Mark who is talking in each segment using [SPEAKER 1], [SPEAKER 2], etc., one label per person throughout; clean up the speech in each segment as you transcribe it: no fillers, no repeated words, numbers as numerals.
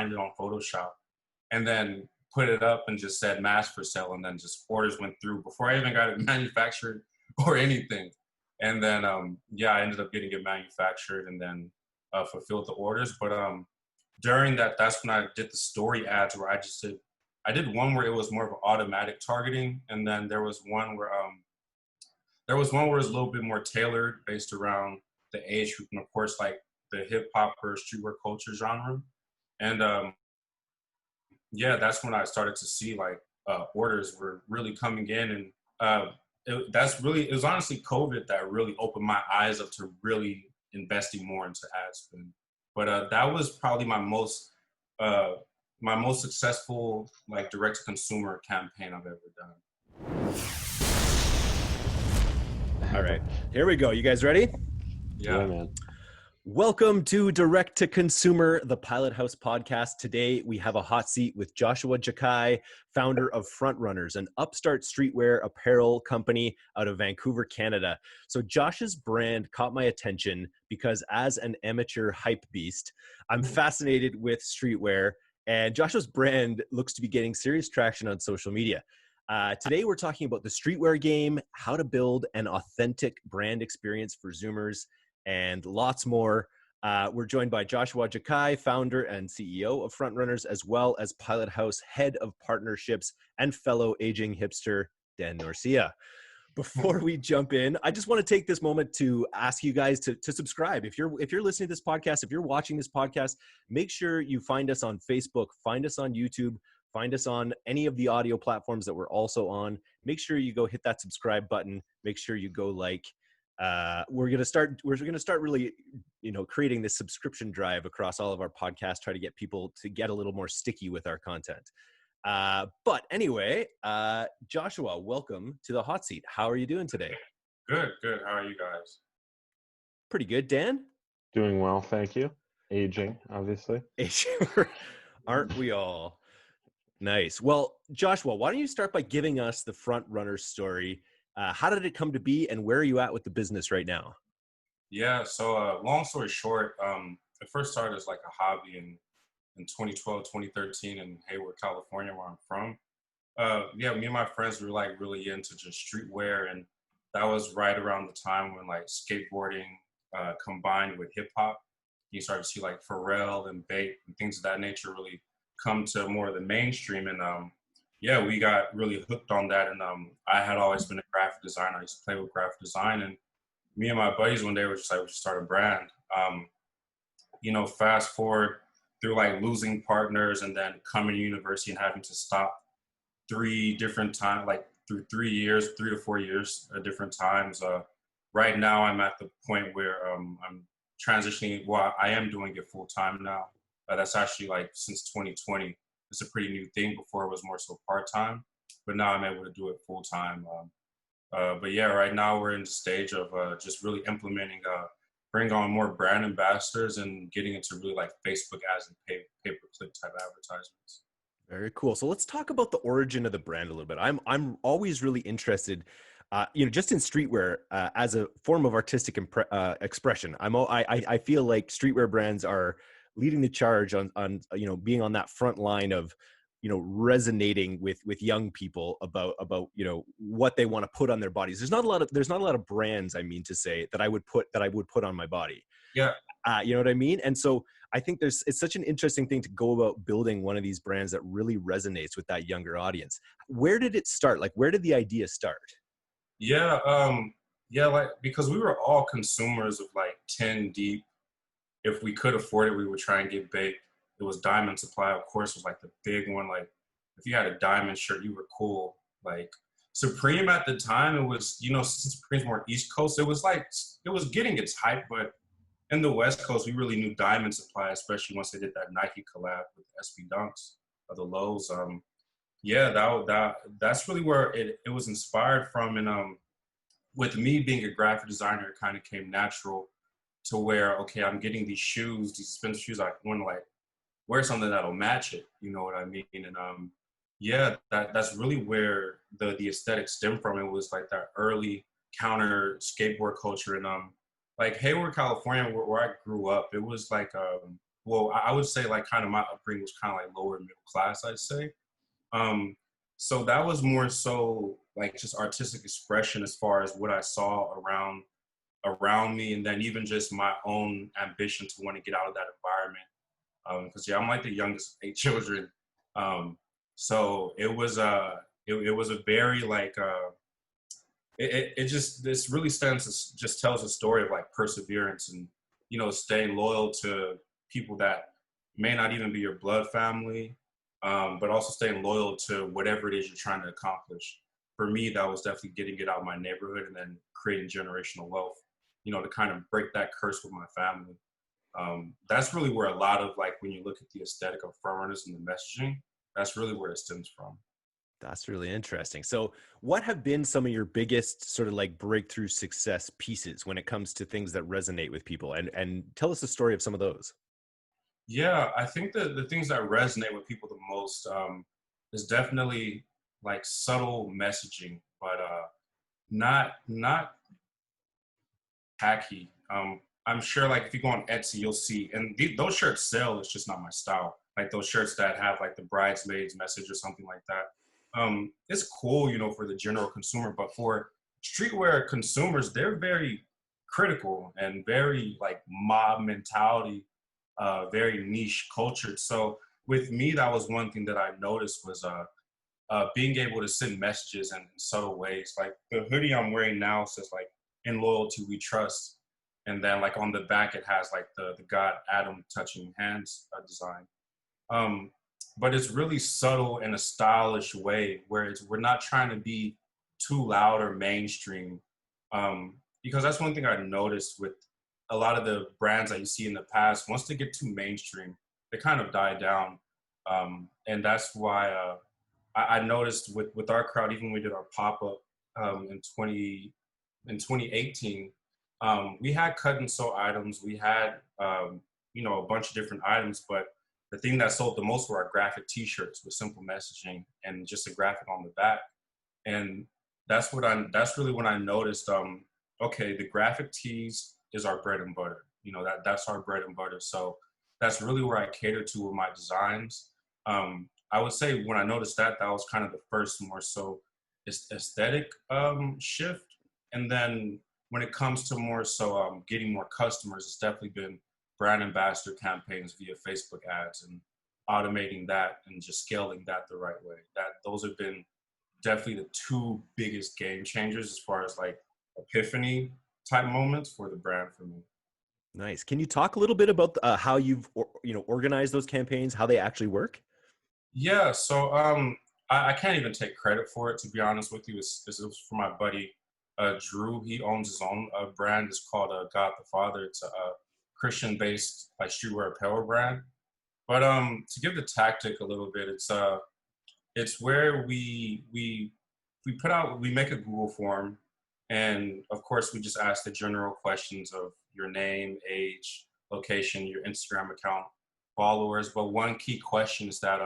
[SPEAKER 1] it on Photoshop and then put it up and just said mass for sale, and then just orders went through before I even got it manufactured or anything. And then I ended up getting it manufactured and then fulfilled the orders. But during that, that's when I did the story ads where I did one where it was more of an automatic targeting, and then there was one where it was a little bit more tailored based around the age group and of course like the hip hop or streetwear culture genre. And that's when I started to see like orders were really coming in, and it was honestly COVID that really opened my eyes up to really investing more into ad spend. But that was probably my most successful like direct to consumer campaign I've ever done.
[SPEAKER 2] All right, here we go. You guys ready?
[SPEAKER 1] Yeah,
[SPEAKER 3] man.
[SPEAKER 2] Welcome to Direct to Consumer, the Pilot House podcast. Today, we have a hot seat with Joshua Jackai, founder of FRONTRVNNERS, an upstart streetwear apparel company out of Vancouver, Canada. So Josh's brand caught my attention because as an amateur hype beast, I'm fascinated with streetwear, and Joshua's brand looks to be getting serious traction on social media. Today, we're talking about the streetwear game, how to build an authentic brand experience for Zoomers, and lots more. We're joined by Joshua Jackai, founder and CEO of FRONTRVNNERS, as well as Pilot House head of partnerships and fellow aging hipster, Dan Norcia. Before we jump in, I just want to take this moment to ask you guys to subscribe. If you're listening to this podcast, if you're watching this podcast, make sure you find us on Facebook, find us on YouTube, find us on any of the audio platforms that we're also on. Make sure you go hit that subscribe button. Make sure you go like. We're gonna start really, creating this subscription drive across all of our podcasts. Try to get people to get a little more sticky with our content. But anyway, Joshua, welcome to the hot seat. How are you doing today?
[SPEAKER 1] Good. How are you guys?
[SPEAKER 2] Pretty good, Dan.
[SPEAKER 3] Doing well, thank you. Aging, obviously.
[SPEAKER 2] Aren't we all? Nice. Well, Joshua, why don't you start by giving us the FRONTRVNNERS story? How did it come to be, and where are you at with the business right now?
[SPEAKER 1] Yeah, so long story short, it first started as like a hobby in 2012, 2013 in Hayward, California, where I'm from. Me and my friends were like really into just streetwear, and that was right around the time when like skateboarding combined with hip hop. You started to see like Pharrell and Bait and things of that nature really come to more of the mainstream, and we got really hooked on that. And I had always been a graphic designer. I used to play with graphic design, and me and my buddies one day were just like, we should start a brand. Fast forward through like losing partners and then coming to university and having to stop 3 different times, like through 3 to 4 years at different times. Right now I'm at the point where I'm transitioning. Well, I am doing it full time now. That's actually like since 2020. It's a pretty new thing. Before it was more so part-time, but now I'm able to do it full-time. Right now we're in the stage of just really implementing, bring on more brand ambassadors and getting into really like Facebook ads and pay-per-click type advertisements.
[SPEAKER 2] Very cool. So let's talk about the origin of the brand a little bit. I'm always really interested, just in streetwear as a form of artistic expression. I feel like streetwear brands are leading the charge on being on that front line of resonating with young people about what they want to put on their bodies. There's not a lot of brands, I mean to say, that I would put on my body.
[SPEAKER 1] Yeah.
[SPEAKER 2] You know what I mean? And so I think it's such an interesting thing to go about building one of these brands that really resonates with that younger audience. Where did it start? Like, where did the idea start?
[SPEAKER 1] Because we were all consumers of like 10 deep. If we could afford it, we would try and get baked. It was Diamond Supply, of course, was like the big one. Like if you had a diamond shirt, you were cool. Like Supreme at the time, it was, since Supreme's more East Coast, it was getting its hype, but in the West Coast, we really knew Diamond Supply, especially once they did that Nike collab with SB Dunks or the Lows. That's really where it was inspired from. And with me being a graphic designer, it kind of came natural to where, okay, I'm getting these shoes, these expensive shoes. I want to like wear something that'll match it. You know what I mean? And that's really where the aesthetic stemmed from. It was like that early counter skateboard culture. And like Hayward, California, where I grew up, it was like well, I would say like kind of my upbringing was kind of like lower middle class, I'd say. So that was more so like just artistic expression as far as what I saw around me, and then even just my own ambition to want to get out of that environment. Because I'm like the youngest of 8 children, so it was a very like it just this really just tells a story of like perseverance and staying loyal to people that may not even be your blood family, but also staying loyal to whatever it is you're trying to accomplish. For me, that was definitely getting it out of my neighborhood and then creating generational wealth, to kind of break that curse with my family. That's really where a lot of like, when you look at the aesthetic of frontrunners and the messaging, that's really where it stems from.
[SPEAKER 2] That's really interesting. So what have been some of your biggest sort of like breakthrough success pieces when it comes to things that resonate with people? And tell us the story of some of those.
[SPEAKER 1] Yeah, I think that the things that resonate with people the most is definitely like subtle messaging, but not tacky. I'm sure like if you go on Etsy, you'll see, and those shirts sell. It's just not my style. Like those shirts that have like the bridesmaids message or something like that. It's cool, for the general consumer, but for streetwear consumers, they're very critical and very like mob mentality, very niche cultured. So with me, that was one thing that I noticed was being able to send messages in subtle ways. Like the hoodie I'm wearing now says like, "In loyalty we trust," and then like on the back it has like the God Adam touching hands design. But it's really subtle in a stylish way where we're not trying to be too loud or mainstream. Because that's one thing I noticed with a lot of the brands that you see in the past. Once they get too mainstream, they kind of die down. And that's why I noticed with our crowd, even when we did our pop-up in 2018, we had cut and sew items. We had, a bunch of different items, but the thing that sold the most were our graphic t-shirts with simple messaging and just a graphic on the back. And that's really when I noticed, okay, the graphic tees is our bread and butter. That's our bread and butter. So that's really where I cater to with my designs. I would say when I noticed that was kind of the first more so aesthetic shift. And then when it comes to more so getting more customers, it's definitely been brand ambassador campaigns via Facebook ads and automating that and just scaling that the right way. Those have been definitely the 2 biggest game changers as far as like epiphany type moments for the brand for me.
[SPEAKER 2] Nice. Can you talk a little bit about how you've organized those campaigns, how they actually work?
[SPEAKER 1] Yeah, so I can't even take credit for it, to be honest with you. It was for my buddy Drew. He owns his own brand. It's called God the Father. It's a Christian-based like streetwear apparel brand. But to give the tactic a little bit, it's where we make a Google form, and of course we just ask the general questions of your name, age, location, your Instagram account, followers. But one key question is that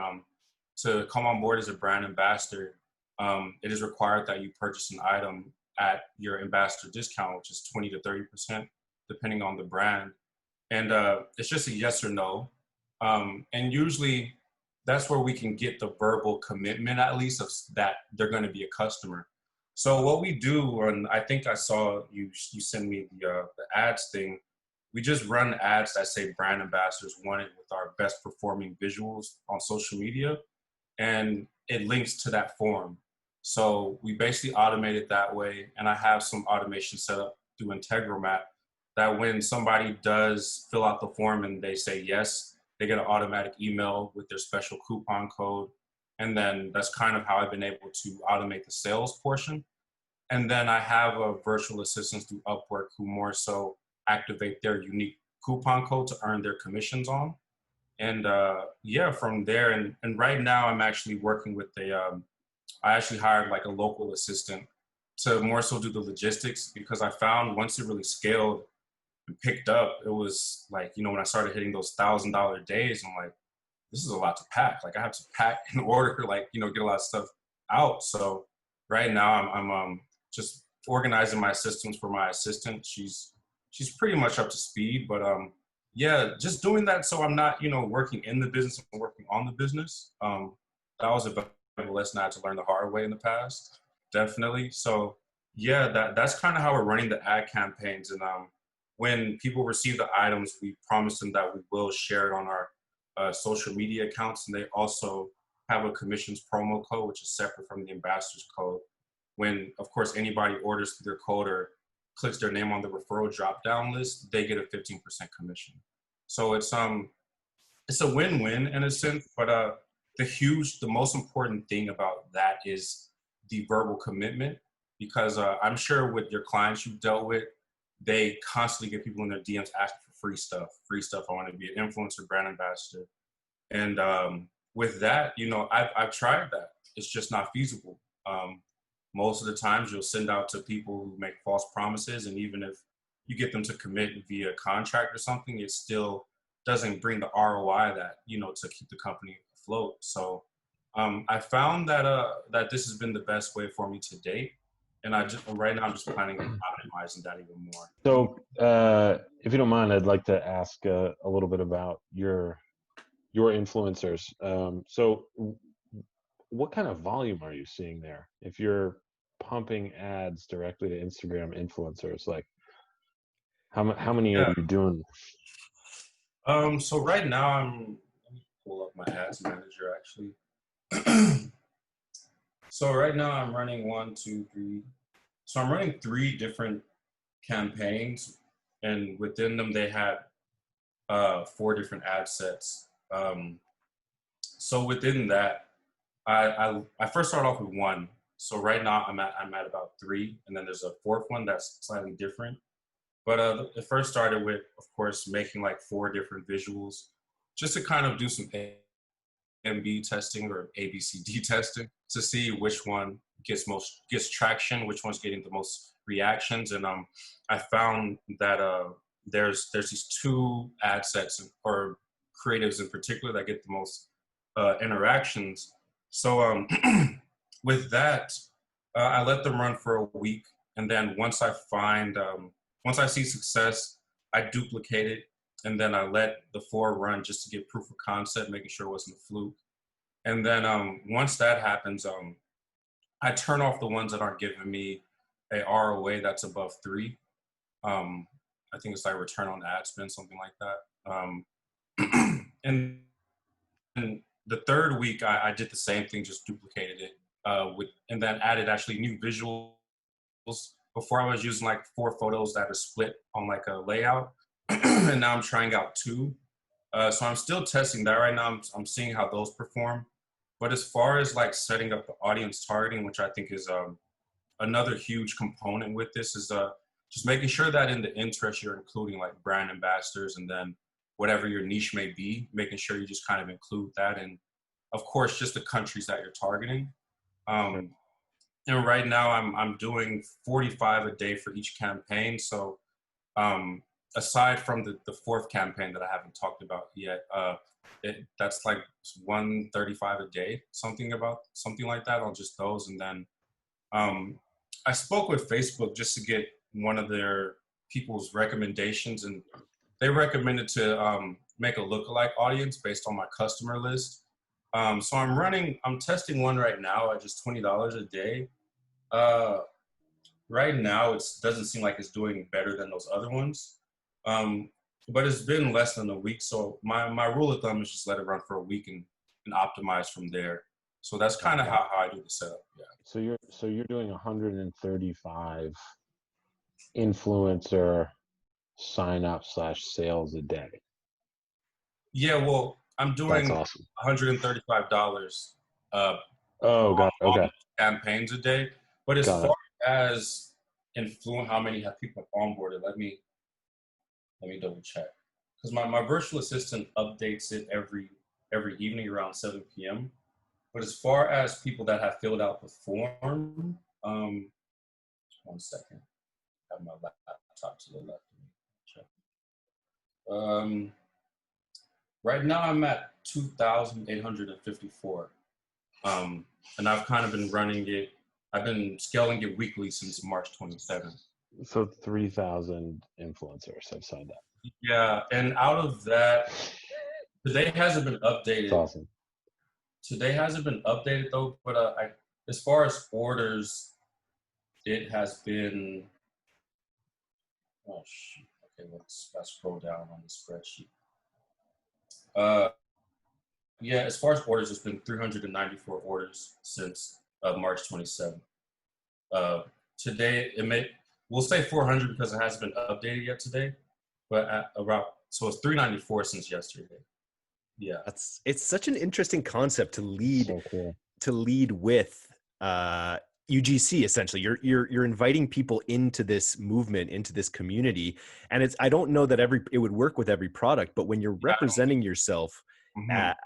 [SPEAKER 1] to come on board as a brand ambassador, it is required that you purchase an item at your ambassador discount, which is 20 to 30%, depending on the brand. And it's just a yes or no. And usually that's where we can get the verbal commitment, at least, of that they're going to be a customer. So what we do, and I think I saw you send me the ads thing. We just run ads that say brand ambassadors wanted with our best performing visuals on social media, and it links to that form. So we basically automate it that way, and I have some automation set up through Integromat that when somebody does fill out the form and they say yes, they get an automatic email with their special coupon code. And then that's kind of how I've been able to automate the sales portion. And then I have a virtual assistants through Upwork who more so activate their unique coupon code to earn their commissions on. And yeah, from there, and right now I'm actually working with I actually hired like a local assistant to more so do the logistics, because I found once it really scaled and picked up, it was like, when I started hitting those $1,000 days, I'm like, this is a lot to pack. Like I have to pack in order, like, get a lot of stuff out. So right now I'm just organizing my systems for my assistant. She's pretty much up to speed, but yeah, just doing that so I'm not, working in the business and working on the business. That was a valuable lesson I had to learn the hard way in the past, definitely. So yeah, that's kind of how we're running the ad campaigns. And when people receive the items, we promise them that we will share it on our social media accounts, and they also have a commissions promo code, which is separate from the ambassador's code. When, of course, anybody orders through their code or clicks their name on the referral drop-down list, they get a 15% commission. So it's a win-win in a sense, but the most important thing about that is the verbal commitment, because I'm sure with your clients you've dealt with, they constantly get people in their DMs asking for free stuff. I want to be an influencer, brand ambassador. And with that, I've tried that. It's just not feasible. Most of the times you'll send out to people who make false promises, and even if you get them to commit via contract or something, it still doesn't bring the ROI that, to keep the company afloat. So I found that this has been the best way for me to date. And right now I'm just planning on optimizing that even more.
[SPEAKER 3] So if you don't mind, I'd like to ask a little bit about your influencers. So what kind of volume are you seeing there? If you're pumping ads directly to Instagram influencers, like how many are you doing?
[SPEAKER 1] So right now let me pull up my ads manager actually. So right now I'm running 1, 2, 3. So I'm running 3 different campaigns, and within them they had 4 different ad sets. So within that, I first started off with 1. So right now I'm at about 3, and then there's a 4th one that's slightly different. But it first started with, of course, making like 4 different visuals, just to kind of do some A/B testing or ABCD testing to see which one gets traction, which one's getting the most reactions. And I found that there's these 2 ad sets or creatives in particular that get the most interactions. So with that, I let them run for a week, and then once I see success, I duplicate it, and then I let the 4 run just to get proof of concept, making sure it wasn't a fluke. And then once that happens, I turn off the ones that aren't giving me a ROA that's above 3. I think it's like return on ad spend, something like that. And the 3rd week, I did the same thing, just duplicated it and then added actually new visuals. Before I was using like 4 photos that are split on like a layout, and now I'm trying out 2. So I'm still testing that right now. I'm seeing how those perform. But as far as like setting up the audience targeting, which I think is another huge component with this, is just making sure that in the interest you're including like brand ambassadors, and then whatever your niche may be, making sure you just kind of include that, and of course just the countries that you're targeting. And right now I'm doing 45 a day for each campaign. So aside from the 4th campaign that I haven't talked about yet, that's like 135 a day, something like that on just those. And then I spoke with Facebook just to get one of their people's recommendations, and they recommended to make a lookalike audience based on my customer list. So I'm testing one right now at just $20 a day. Right now, it doesn't seem like it's doing better than those other ones. But it's been less than a week. So my rule of thumb is just let it run for a week and optimize from there. So that's kind of how I do the setup. Yeah.
[SPEAKER 3] So you're doing 135 influencer sign up / sales a day.
[SPEAKER 1] Yeah, well, I'm doing
[SPEAKER 3] That's awesome.
[SPEAKER 1] $135
[SPEAKER 3] Okay.
[SPEAKER 1] campaigns a day. But as far as how many have people onboarded, let me double check. Because my virtual assistant updates it every evening around 7 p.m. But as far as people that have filled out the form, 1 second. I have my laptop to the left. Check. Right now I'm at 2,854. And I've kind of been running it. I've been scaling it weekly since March 27th.
[SPEAKER 3] So 3,000 influencers have signed up.
[SPEAKER 1] Yeah, and out of that, today hasn't been
[SPEAKER 3] It's
[SPEAKER 1] updated.
[SPEAKER 3] awesome.
[SPEAKER 1] Today hasn't been updated though, but as far as orders, it has been. Oh shoot. Okay, let's scroll down on the spreadsheet. Uh, yeah, as far as orders, it's been 394 orders since March 27th. Uh, Today, we'll say 400 because it hasn't been updated yet today, but so it's 394 since yesterday. Yeah.
[SPEAKER 2] It's such an interesting concept to lead
[SPEAKER 3] So cool.
[SPEAKER 2] with UGC. Essentially, you're inviting people into this movement, into this community, and I don't know that it would work with every product, but when you're representing yourself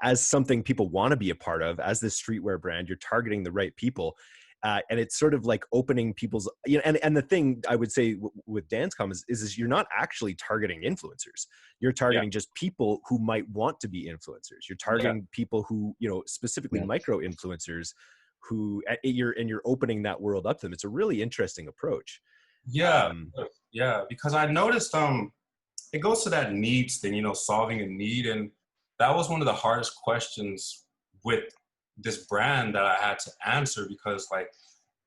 [SPEAKER 2] as something people want to be a part of, as this streetwear brand, you're targeting the right people. And it's sort of like opening people's, and the thing I would say with Dancecom is you're not actually targeting influencers. You're targeting just people who might want to be influencers. You're targeting people who, specifically micro influencers who you're opening that world up to them. It's a really interesting approach.
[SPEAKER 1] Yeah. Yeah. Because I noticed, it goes to that needs thing, solving a need. And that was one of the hardest questions with this brand that I had to answer, because like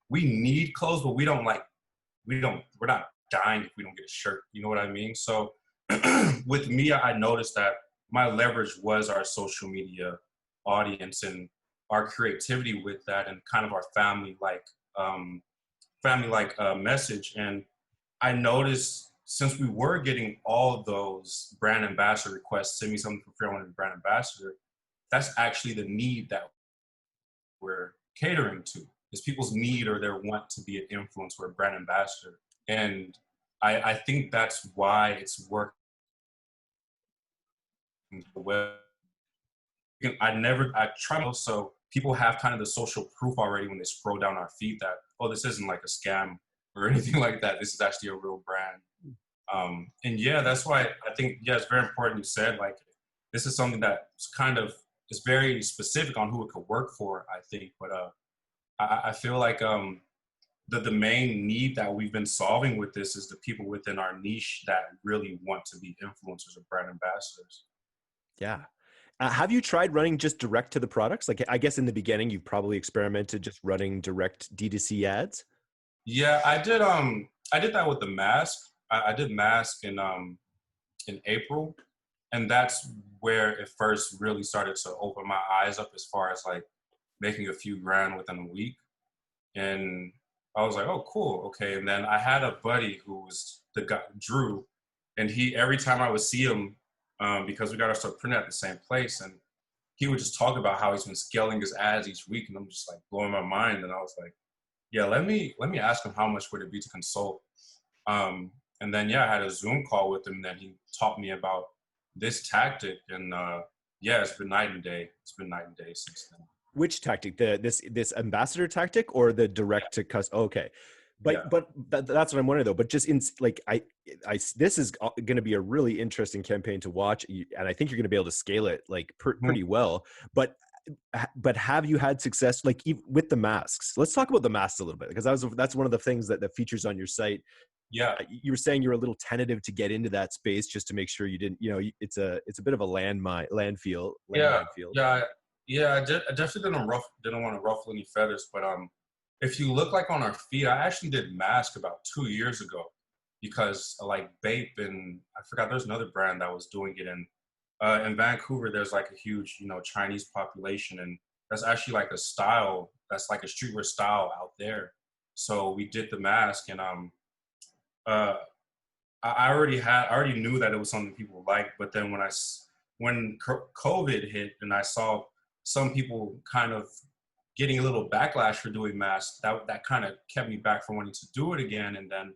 [SPEAKER 1] we need clothes, but we're not dying if we don't get a shirt. You know what I mean? So with me, I noticed that my leverage was our social media audience and our creativity with that, and kind of our family message. And I noticed, since we were getting all of those brand ambassador requests, send me something for free, I want to be brand ambassador. That's actually the need that we're catering to, is people's need or their want to be an influencer or a brand ambassador. And I think that's why it's working well. I try, so people have kind of the social proof already when they scroll down our feed that, oh, this isn't like a scam or anything like that. This is actually a real brand. And yeah, that's why I think, it's very important you said, like, this is something that is very specific on who it could work for, I think. But I feel like the main need that we've been solving with this is the people within our niche that really want to be influencers or brand ambassadors.
[SPEAKER 2] Yeah. Have you tried running just direct to the products? Like, I guess in the beginning, you probably experimented just running direct D2C ads.
[SPEAKER 1] Yeah, I did. I did that with the mask. I did mask in April, and that's where it first really started to open my eyes up as far as like making a few grand within a week. And I was like, oh, cool, okay. And then I had a buddy who was the guy, Drew, and every time I would see him, because we got our stuff printed at the same place, and he would just talk about how he's been scaling his ads each week, and I'm just like blowing my mind. And I was like, yeah, let me ask him how much would it be to consult. And then I had a Zoom call with him, and then he taught me about this tactic, and it's been night and day. It's been night and day since then.
[SPEAKER 2] Which tactic? This ambassador tactic or the direct to customer? Okay. But that's what I'm wondering though. But just this is going to be a really interesting campaign to watch, and I think you're going to be able to scale it like pretty well. But have you had success like even with the masks? Let's talk about the masks a little bit, because that's one of the things that features on your site.
[SPEAKER 1] Yeah,
[SPEAKER 2] you were saying you were a little tentative to get into that space just to make sure you didn't. It's a bit of a landmine field.
[SPEAKER 1] Yeah, I definitely didn't want to ruffle any feathers, but if you look like on our feed, I actually did mask about 2 years ago, because like Bape, and I forgot there's another brand that was doing it in Vancouver. There's like a huge Chinese population, and that's actually like a style that's like a streetwear style out there. So we did the mask, and I already knew that it was something people liked, but then when COVID hit and I saw some people kind of getting a little backlash for doing masks, that kind of kept me back from wanting to do it again. And then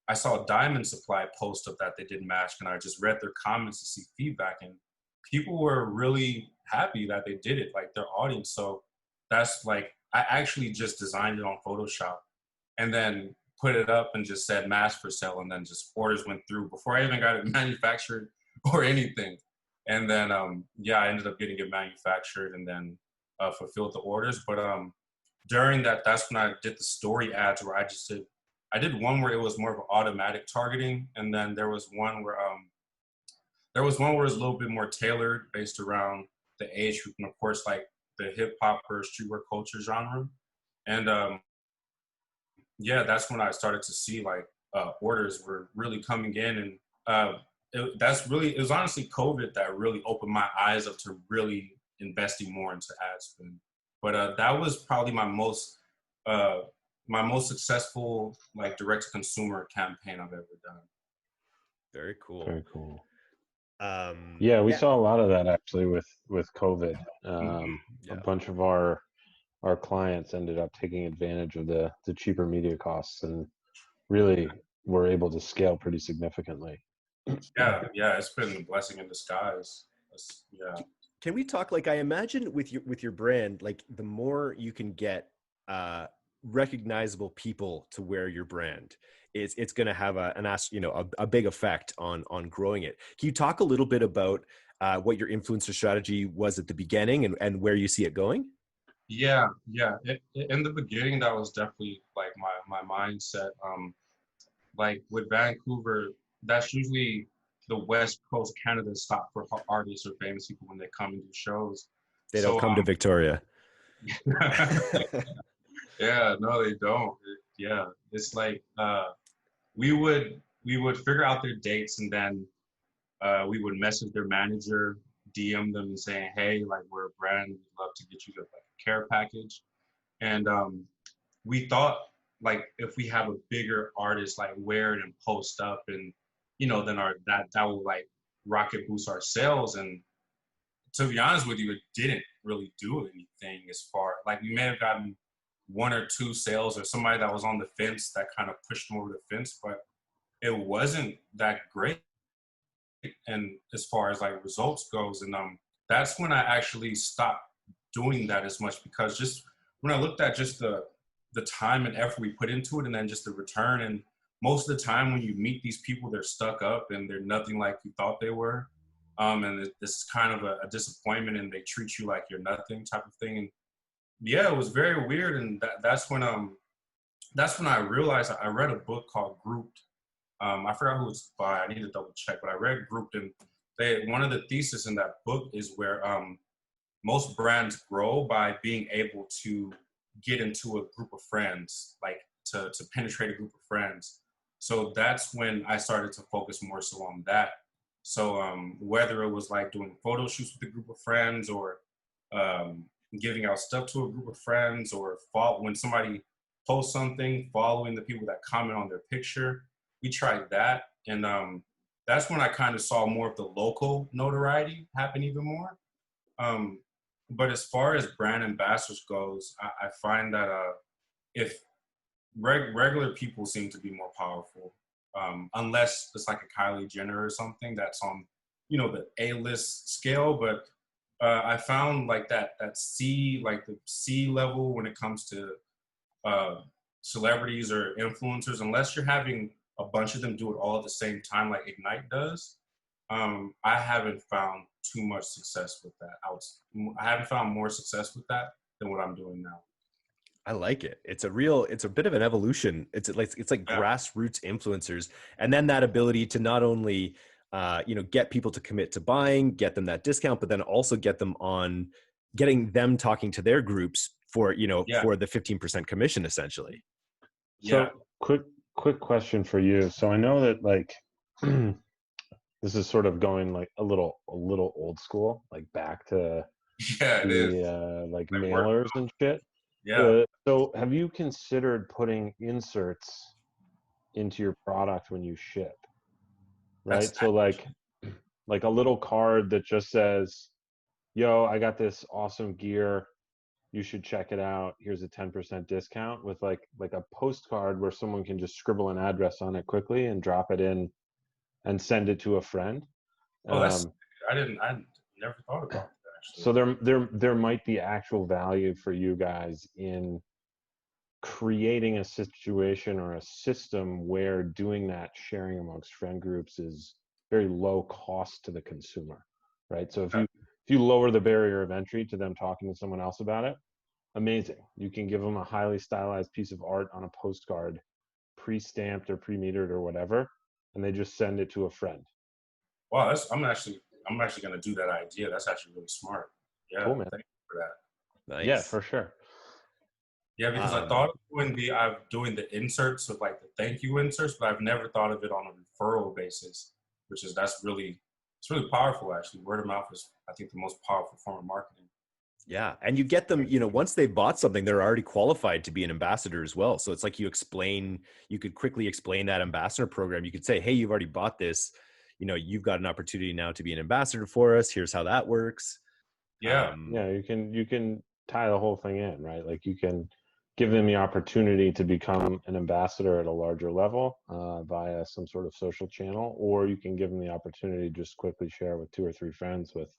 [SPEAKER 1] I saw Diamond Supply post up that they did mask, and I just read their comments to see feedback, and people were really happy that they did it, like their audience. So that's like, I actually just designed it on Photoshop and then put it up and just said mask for sale, and then just orders went through before I even got it manufactured or anything. And then I ended up getting it manufactured and then fulfilled the orders. But during that's when I did the story ads, where I did one where it was more of an automatic targeting, and then there was one where there was one where it was a little bit more tailored based around the age group and of course like the hip hop or streetwear culture genre. And yeah, that's when I started to see like orders were really coming in, and it was honestly COVID that really opened my eyes up to really investing more into ad spend. But that was probably my most successful like direct to consumer campaign I've ever done.
[SPEAKER 2] Very cool.
[SPEAKER 3] Very cool. Yeah, we saw a lot of that actually with COVID. A bunch of our clients ended up taking advantage of the cheaper media costs and really were able to scale pretty significantly.
[SPEAKER 1] Yeah, it's been a blessing in disguise. Yeah.
[SPEAKER 2] Can we talk, like, I imagine with your brand, like the more you can get recognizable people to wear your brand, it's going to have a big effect on growing it. Can you talk a little bit about what your influencer strategy was at the beginning and where you see it going?
[SPEAKER 1] Yeah. In the beginning, that was definitely like my mindset. Like with Vancouver, that's usually the West Coast Canada stop for artists or famous people when they come and do shows.
[SPEAKER 2] They don't come to Victoria.
[SPEAKER 1] Yeah, no, they don't. Yeah, it's like we would figure out their dates and then we would message their manager, DM them and saying, hey, like we're a brand, we'd love to get you like a care package. And we thought like if we have a bigger artist like wear it and post up and then that will like rocket boost our sales. And to be honest with you, it didn't really do anything as far like we may have gotten 1 or 2 sales or somebody that was on the fence that kind of pushed them over the fence, but it wasn't that great. And as far as like results goes, and that's when I actually stopped doing that as much, because just when I looked at just the time and effort we put into it and then just the return, and most of the time when you meet these people, they're stuck up and they're nothing like you thought they were. And this is kind of a disappointment and they treat you like you're nothing type of thing. And yeah, it was very weird. And that's when I realized I read a book called Grouped. I forgot who it's by. I need to double check, but I read Grouped, and one of the thesis in that book is where most brands grow by being able to get into a group of friends, like to penetrate a group of friends. So that's when I started to focus more so on that. So whether it was like doing photo shoots with a group of friends or giving out stuff to a group of friends, or when somebody posts something, following the people that comment on their picture, we tried that. And that's when I kind of saw more of the local notoriety happen even more. But as far as brand ambassadors goes, I find that if regular people seem to be more powerful, unless it's like a Kylie Jenner or something that's on, the A-list scale. But I found like that the C level when it comes to celebrities or influencers, unless you're having a bunch of them do it all at the same time, like Ignite does, I haven't found too much success with that. I haven't found more success with that than what I'm doing now.
[SPEAKER 2] I like it. It's a bit of an evolution. It's like grassroots influencers, and then that ability to not only get people to commit to buying, get them that discount, but then also getting them talking to their groups for for the 15% commission essentially.
[SPEAKER 3] So quick question for you. So I know that like this is sort of going like a little old school, like back to like mailers and shit.
[SPEAKER 1] Yeah.
[SPEAKER 3] So have you considered putting inserts into your product when you ship? Right. So like a little card that just says, yo, I got this awesome gear, you should check it out, here's a 10% discount, with like a postcard where someone can just scribble an address on it quickly and drop it in and send it to a friend.
[SPEAKER 1] I never thought about that actually.
[SPEAKER 3] So there might be actual value for you guys in creating a situation or a system where doing that sharing amongst friend groups is very low cost to the consumer, right? So if you lower the barrier of entry to them talking to someone else about it, amazing. You can give them a highly stylized piece of art on a postcard, pre-stamped or pre-metered or whatever, and they just send it to a friend.
[SPEAKER 1] Wow, I'm actually going to do that idea. That's actually really smart. Yeah,
[SPEAKER 3] Cool, man.
[SPEAKER 1] thank you for that.
[SPEAKER 2] Nice.
[SPEAKER 3] Yeah, for sure.
[SPEAKER 1] Yeah, because I thought of doing the inserts with like the thank you inserts, but I've never thought of it on a referral basis, it's really powerful actually. Word of mouth is, I think, the most powerful form of marketing.
[SPEAKER 2] Yeah. And you get them, once they bought something, they're already qualified to be an ambassador as well. So it's like you could quickly explain that ambassador program. You could say, hey, you've already bought this, you've got an opportunity now to be an ambassador for us. Here's how that works.
[SPEAKER 1] Yeah.
[SPEAKER 3] Yeah, you can tie the whole thing in, right? Like you can give them the opportunity to become an ambassador at a larger level via some sort of social channel, or you can give them the opportunity to just quickly share with 2 or 3 friends with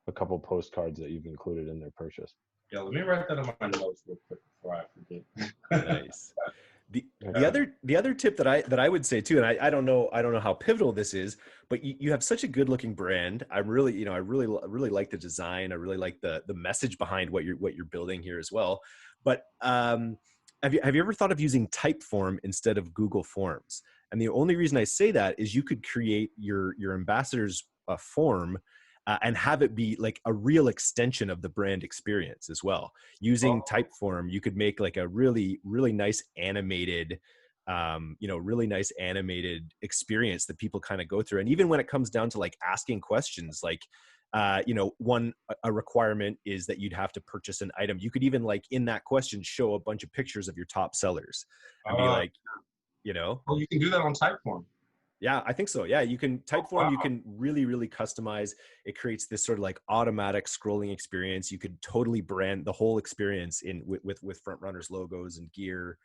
[SPEAKER 3] a couple postcards that you've included in their purchase.
[SPEAKER 1] Yeah, let me write that on my notes real quick before I forget.
[SPEAKER 2] Nice. The other tip that I would say too, and I don't know how pivotal this is, but you have such a good looking brand. I really like the design. I really like the message behind what you're building here as well. But have you ever thought of using Typeform instead of Google Forms? And the only reason I say that is you could create your ambassador's form and have it be like a real extension of the brand experience as well. Using Typeform, you could make like a really, really nice animated, really nice animated experience that people kind of go through. And even when it comes down to like asking questions, like, a requirement is that you'd have to purchase an item. You could even like in that question, show a bunch of pictures of your top sellers and be like,
[SPEAKER 1] Well, you can do that on Typeform.
[SPEAKER 2] Yeah, I think so. Yeah, you can Typeform. You can really, really customize. It creates this sort of like automatic scrolling experience. You could totally brand the whole experience with FRONTRUNNERS logos and gear.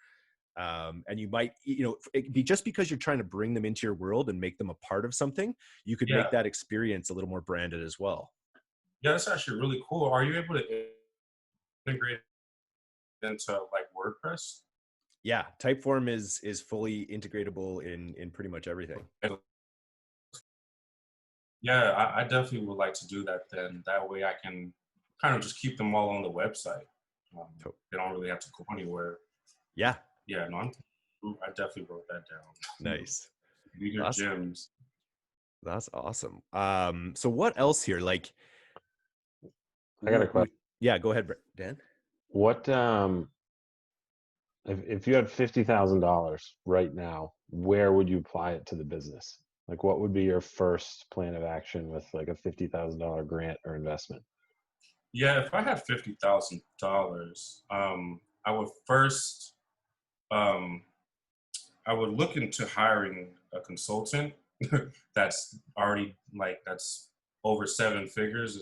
[SPEAKER 2] And you might, it be just because you're trying to bring them into your world and make them a part of something, you could make that experience a little more branded as well.
[SPEAKER 1] Yeah, that's actually really cool. Are you able to integrate into like WordPress?
[SPEAKER 2] Yeah, Typeform is fully integratable in pretty much everything.
[SPEAKER 1] Yeah, I definitely would like to do that then. That way I can kind of just keep them all on the website. They don't really have to go anywhere.
[SPEAKER 2] Yeah.
[SPEAKER 1] Yeah, no, I definitely wrote that down.
[SPEAKER 2] Nice.
[SPEAKER 1] These are gems.
[SPEAKER 2] That's awesome. So what else here? Like,
[SPEAKER 3] I got a question.
[SPEAKER 2] Yeah, go ahead, Dan.
[SPEAKER 3] What if you had $50,000 right now, where would you apply it to the business? Like, what would be your first plan of action with like a $50,000 grant or investment?
[SPEAKER 1] Yeah, if I had $50,000, I would first, I would look into hiring a consultant that's already that's over 7 figures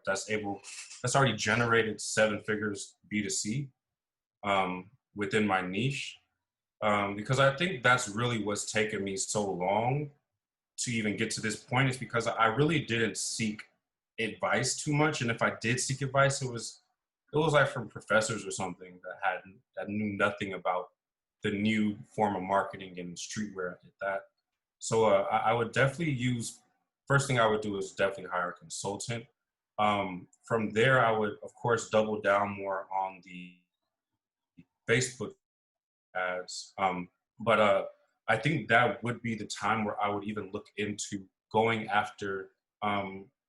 [SPEAKER 1] that's already generated 7 figures B2C within my niche. Because I think that's really what's taken me so long to even get to this point, is because I really didn't seek advice too much. And if I did seek advice, it was like from professors or something that knew nothing about the new form of marketing and streetwear at that. So I would definitely first thing I would do is definitely hire a consultant. From there, I would, of course, double down more on the Facebook ads. But I think that would be the time where I would even look into going after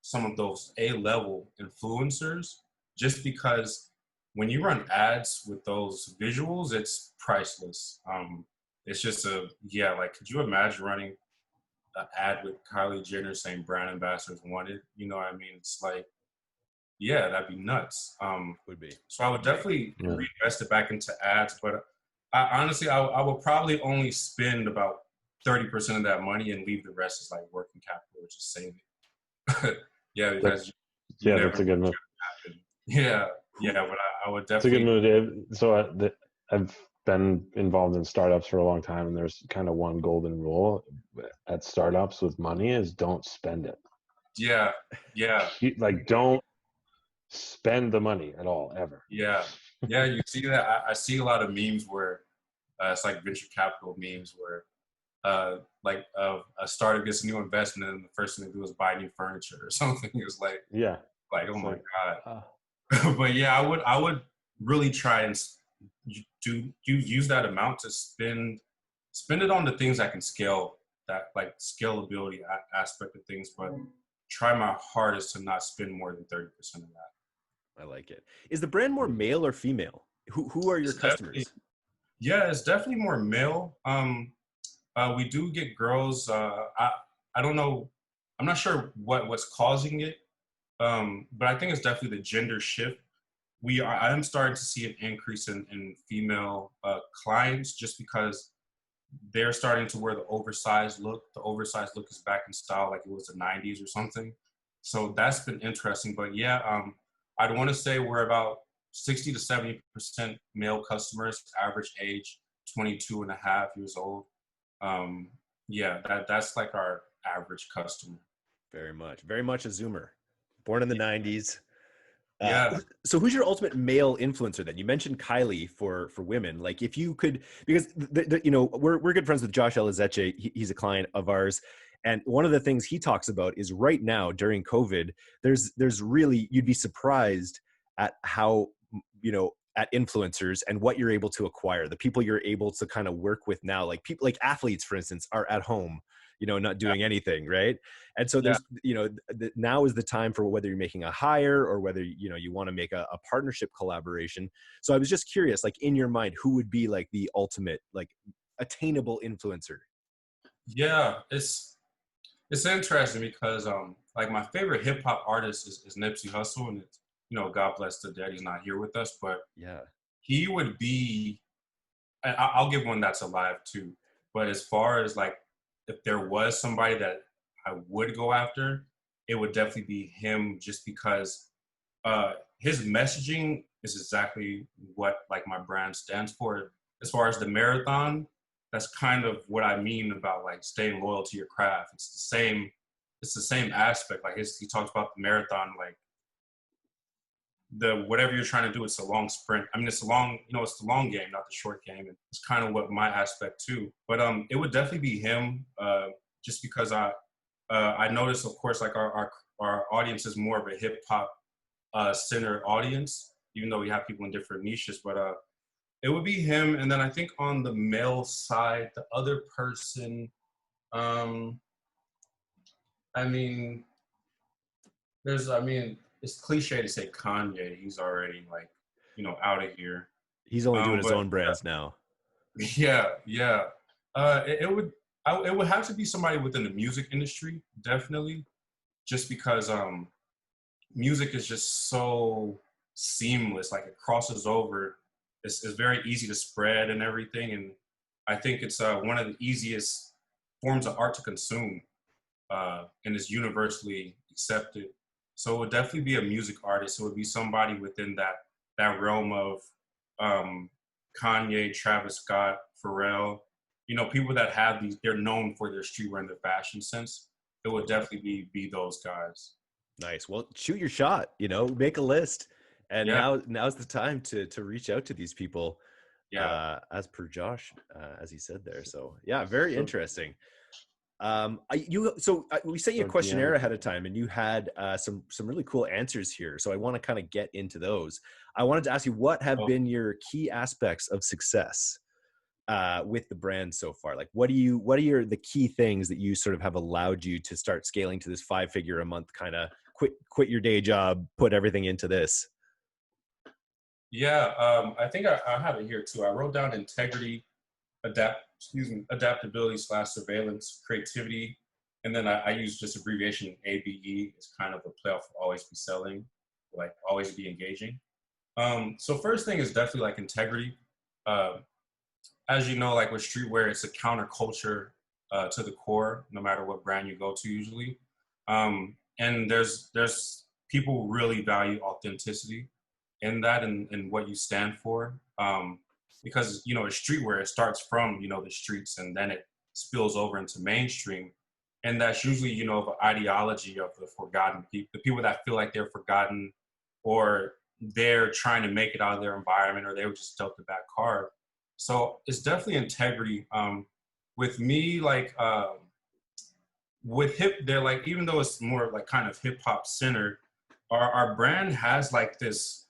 [SPEAKER 1] some of those A-level influencers, just because when you run ads with those visuals, it's priceless. It's just could you imagine running an ad with Kylie Jenner saying brand ambassadors wanted? You know what I mean? It's like, yeah, that'd be nuts.
[SPEAKER 2] Would be.
[SPEAKER 1] So I would definitely reinvest it back into ads, but honestly, I would probably only spend about 30% of that money and leave the rest as like working capital, or just save it. Yeah, because
[SPEAKER 3] that's a good move.
[SPEAKER 1] Yeah, but I would definitely.
[SPEAKER 3] It's a good move, Dave. So I've been involved in startups for a long time, and there's kind of one golden rule at startups with money is don't spend it.
[SPEAKER 1] Yeah.
[SPEAKER 3] Like, don't spend the money at all, ever.
[SPEAKER 1] Yeah, you see that? I see a lot of memes where it's like venture capital memes where a startup gets a new investment and the first thing they do is buy new furniture or something. It's like, oh my God. But yeah, I would really try and use that amount to spend it on the things I can scale like scalability aspect of things, but try my hardest to not spend more than 30% of that.
[SPEAKER 2] I like it. Is the brand more male or female? Who are your customers?
[SPEAKER 1] Yeah, it's definitely more male. We do get girls. I don't know. I'm not sure what's causing it, but I think it's definitely the gender shift. I am starting to see an increase in female clients just because they're starting to wear the oversized look. The oversized look is back in style, like it was the 90s or something. So that's been interesting. But yeah, I'd want to say we're about 60 to 70% male customers, average age 22 and a half years old. Yeah, that's like our average customer.
[SPEAKER 2] Very much a Zoomer, born in the 90s.
[SPEAKER 1] Yeah.
[SPEAKER 2] So who's your ultimate male influencer then? You mentioned Kylie for women. Like if you could, because you know, we're good friends with Josh Jackai. He's a client of ours. And one of the things he talks about is right now during COVID, there's really, you'd be surprised at how, you know, at influencers and what you're able to acquire, the people you're able to kind of work with now, like people like athletes, for instance, are at home, you know, not doing anything. Right. And so there's, you know, now is the time for whether you're making a hire or whether, you know, you want to make a partnership collaboration. So I was just curious, like in your mind, who would be like the ultimate, like attainable influencer?
[SPEAKER 1] Yeah, it's interesting because like my favorite hip hop artist is Nipsey Hussle, and it's, you know, God bless the dead, he's not here with us, but
[SPEAKER 2] Yeah,
[SPEAKER 1] he would be, and I'll give one that's alive too. But as far as like, if there was somebody that I would go after, it would definitely be him, just because his messaging is exactly what like my brand stands for. As far as the marathon, that's kind of what I mean about like staying loyal to your craft. It's the same aspect. Like he talks about the marathon, like whatever you're trying to do, it's a long sprint. I mean, it's the long game, not the short game. And it's kind of what my aspect too. But it would definitely be him, just because I noticed, of course, like our audience is more of a hip hop centered audience, even though we have people in different niches. But it would be him. And then I think on the male side, the other person, I mean, it's cliche to say Kanye. He's already like, you know, out of here.
[SPEAKER 2] he's only doing his
[SPEAKER 1] But
[SPEAKER 2] own brands now.
[SPEAKER 1] yeah, yeah. It would have to be somebody within the music industry, definitely, just because music is just so seamless. Like it crosses over. It's very easy to spread and everything, and I think it's one of the easiest forms of art to consume, and is universally accepted. So it would definitely be a music artist. It would be somebody within that realm of Kanye, Travis Scott, Pharrell. You know, people that have they're known for their streetwear and their fashion sense. It would definitely be those guys.
[SPEAKER 2] Nice. Well, shoot your shot, you know, make a list. And
[SPEAKER 1] Yeah,
[SPEAKER 2] now's the time to reach out to these people,
[SPEAKER 1] yeah.
[SPEAKER 2] as per Josh, as he said there. So yeah, very
[SPEAKER 3] So,
[SPEAKER 2] interesting. We sent you a
[SPEAKER 3] so
[SPEAKER 2] questionnaire
[SPEAKER 3] DM.
[SPEAKER 2] ahead of time, and you had some really cool answers here. So I want to kind of get into those. I wanted to ask you, what have
[SPEAKER 1] Oh,
[SPEAKER 2] been your key aspects of success with the brand so far? Like, what are the key things that you sort of have allowed you to start scaling to this 5-figure a month kind of quit your day job, put everything into this?
[SPEAKER 1] yeah. I think I have it here too. I wrote down integrity, adaptability / surveillance, creativity, and then I use just abbreviation ABE. It's kind of a play off of always be selling, like always be engaging. So first thing is definitely like integrity. Uh, as you know, like with streetwear, it's a counterculture to the core, no matter what brand you go to usually. And there's people really value authenticity in that and what you stand for. Because, you know, streetwear, it starts from, you know, the streets and then it spills over into mainstream. And that's usually, you know, the ideology of the forgotten people, the people that feel like they're forgotten, or they're trying to make it out of their environment, or they were just dealt a bad card. So it's definitely integrity. With me, like with they're like, even though it's more like kind of hip hop centered, our brand has like this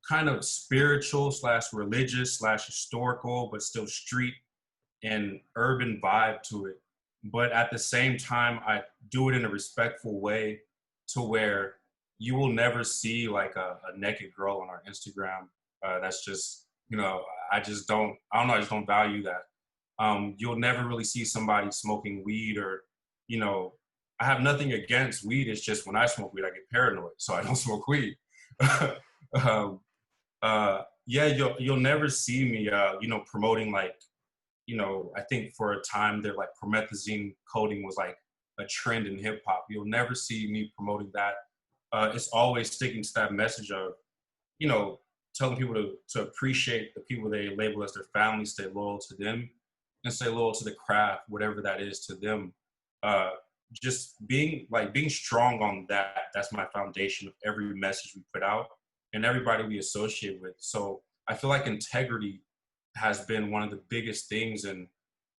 [SPEAKER 1] kind of spiritual / religious / historical, but still street and urban vibe to it. But at the same time, I do it in a respectful way to where you will never see like a naked girl on our Instagram. That's just, I don't know, I just don't value that. You'll never really see somebody smoking weed or, I have nothing against weed. It's just when I smoke weed, I get paranoid, so I don't smoke weed. um, yeah, you'll never see me, promoting like, I think for a time there, like promethazine coding was like a trend in hip hop. You'll never see me promoting that. It's always sticking to that message of, telling people to appreciate the people they label as their family, stay loyal to them, and stay loyal to the craft, whatever that is to them. Just being strong on that. That's my foundation of every message we put out and everybody we associate with. So I feel like integrity has been one of the biggest things. And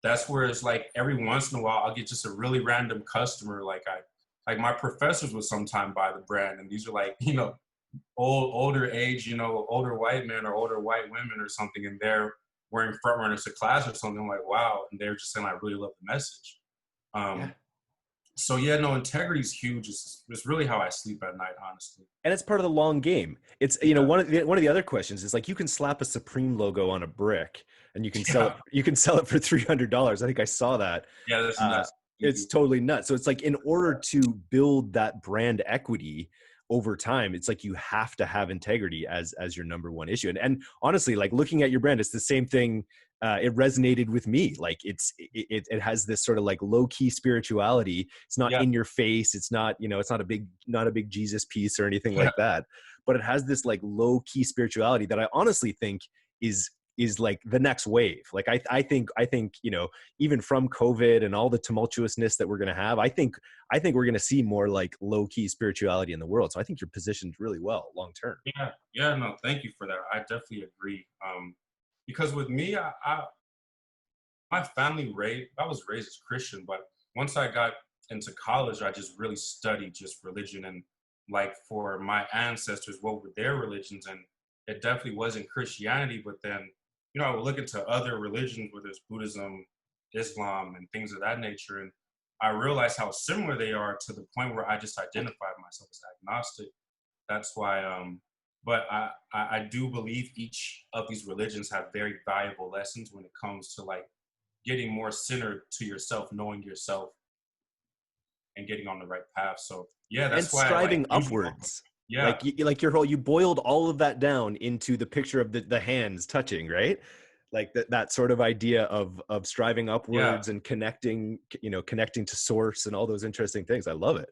[SPEAKER 1] that's where it's like every once in a while, I'll get just a really random customer. Like my professors would sometime buy the brand. And these are like, older age, older white men or older white women or something. And they're wearing front runners to class or something. I'm like, wow. And they're just saying, I really love the message. So yeah, no, integrity is huge. It's really how I sleep at night, honestly.
[SPEAKER 2] And it's part of the long game. It's, one of the other questions is like, you can slap a Supreme logo on a brick and you can sell it. You can sell it for $300. I think I saw that.
[SPEAKER 1] Yeah, that's nuts.
[SPEAKER 2] It's totally nuts. So it's like, in order to build that brand equity over time, it's like you have to have integrity as your number one issue. And honestly, like looking at your brand, it's the same thing. It resonated with me. Like it has this sort of like low key spirituality. It's not in your face. It's not, it's not a big Jesus piece or anything like that, but it has this like low key spirituality that I honestly think is like the next wave. Like I think, even from COVID and all the tumultuousness that we're going to have, I think we're going to see more like low key spirituality in the world. So I think you're positioned really well long term.
[SPEAKER 1] Yeah. No, thank you for that. I definitely agree. Because with me, my family I was raised as Christian, but once I got into college, I just really studied just religion and like for my ancestors, what were their religions? And it definitely wasn't Christianity, but then, I would look into other religions, whether it's Buddhism, Islam, and things of that nature. And I realized how similar they are to the point where I just identified myself as agnostic. That's why, but I do believe each of these religions have very valuable lessons when it comes to like getting more centered to yourself, knowing yourself, and getting on the right path. So yeah, that's why
[SPEAKER 2] striving upwards.
[SPEAKER 1] Yeah,
[SPEAKER 2] like you boiled all of that down into the picture of the hands touching, right? Like that sort of idea of striving upwards and connecting to source and all those interesting things. I love it.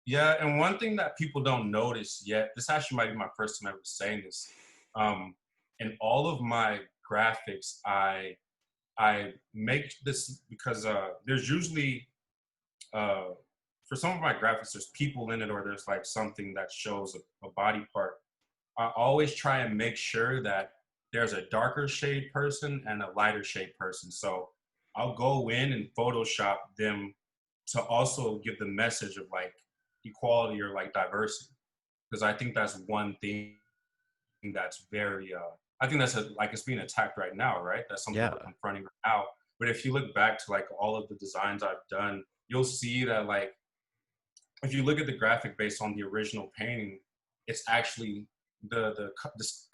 [SPEAKER 1] Yeah, and one thing that people don't notice yet, this actually might be my first time ever saying this. In all of my graphics, I make this because there's usually for some of my graphics, there's people in it, or there's like something that shows a body part. I always try and make sure that there's a darker shade person and a lighter shade person. So I'll go in and Photoshop them to also give the message of like equality or like diversity. Because I think that's one thing that's very, I think that's like it's being attacked right now, right? That's something we're confronting right now. But if you look back to like all of the designs I've done, you'll see that like, if you look at the graphic based on the original painting, it's actually the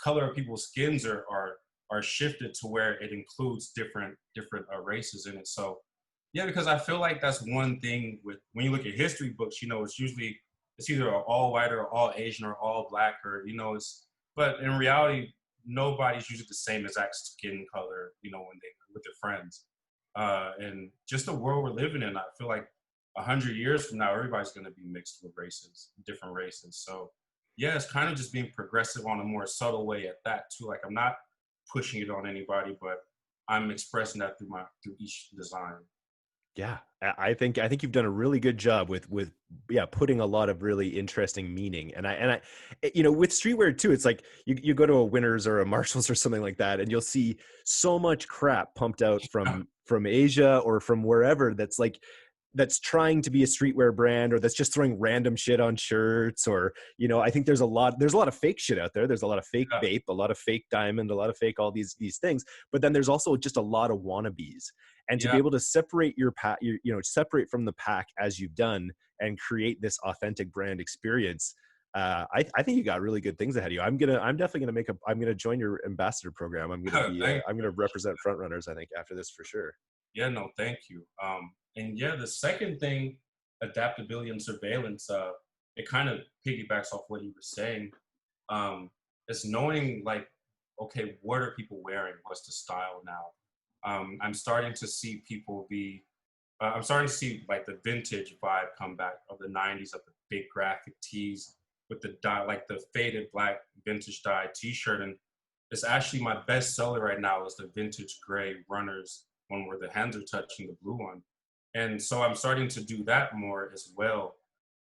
[SPEAKER 1] color of people's skins are shifted to where it includes different races in it. So yeah, because I feel like that's one thing with when you look at history books, it's either all white or all Asian or all black or but in reality nobody's usually the same exact skin color when they with their friends. And just the world we're living in, I feel like 100 years from now, everybody's going to be mixed with different races. So yeah, it's kind of just being progressive on a more subtle way at that too. Like I'm not pushing it on anybody, but I'm expressing that through each design.
[SPEAKER 2] Yeah, I think you've done a really good job with putting a lot of really interesting meaning. And I with streetwear too, it's like you go to a Winners or a Marshalls or something like that, and you'll see so much crap pumped out from Asia or from wherever that's like that's trying to be a streetwear brand, or that's just throwing random shit on shirts, or, you know, I think there's a lot of fake shit out there. There's a lot of fake vape, a lot of fake diamond, a lot of fake all these things, but then there's also just a lot of wannabes. And to be able to separate your separate from the pack as you've done and create this authentic brand experience, I think you got really good things ahead of you. I'm definitely gonna join your ambassador program. I'm gonna represent Frontrunners, I think, after this for sure.
[SPEAKER 1] Yeah, no, thank you. And yeah, the second thing, adaptability and surveillance, it kind of piggybacks off what you were saying. Is knowing, like, okay, what are people wearing? What's the style now? I'm starting to see I'm starting to see like the vintage vibe come back of the 90s, of the big graphic tees with the dye, like the faded black vintage dye t-shirt. And it's actually my best seller right now is the vintage gray runners, one where the hands are touching the blue one. And so I'm starting to do that more as well.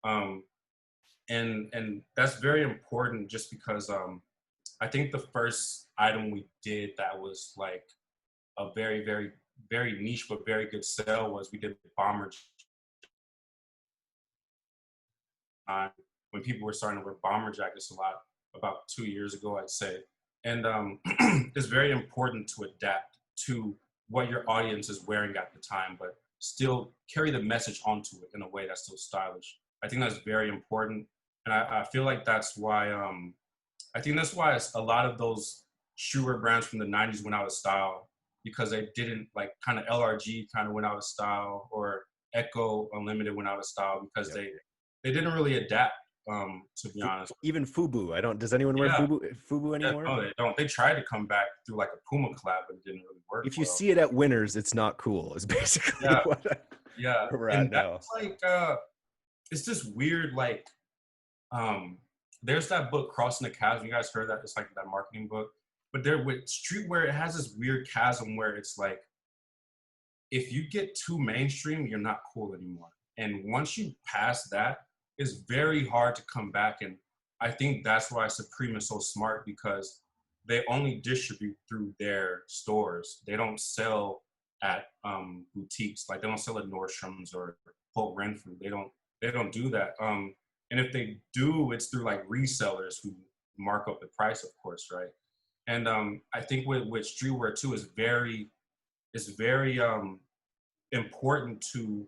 [SPEAKER 1] And that's very important, just because I think the first item we did that was like a very, very, very niche but very good sell was we did bomber when people were starting to wear bomber jackets a lot, about 2 years ago, I'd say. And it's very important to adapt to what your audience is wearing at the time, but still carry the message onto it in a way that's still stylish. I think that's very important. And I feel like that's why, I think that's why a lot of those shoewear brands from the 90s went out of style, because they didn't, like, kind of LRG kind of went out of style, or Echo Unlimited went out of style, because they didn't really adapt, to be honest.
[SPEAKER 2] Even Fubu, does anyone wear Fubu anymore?
[SPEAKER 1] No, they don't. They tried to come back through like a Puma collab, but it didn't really work.
[SPEAKER 2] If you see it at Winners, it's not cool, is basically what we're at now.
[SPEAKER 1] Like, it's just weird, like, there's that book, Crossing the Chasm. You guys heard that? It's like that marketing book. But there, with streetwear, it has this weird chasm where it's like, if you get too mainstream, you're not cool anymore. And once you pass that, it's very hard to come back. And I think that's why Supreme is so smart, because they only distribute through their stores. They don't sell at boutiques. Like, they don't sell at Nordstrom's or Holt Renfrew. They don't do that. And if they do, it's through like resellers who mark up the price, of course, right? And I think with streetwear too, is very important to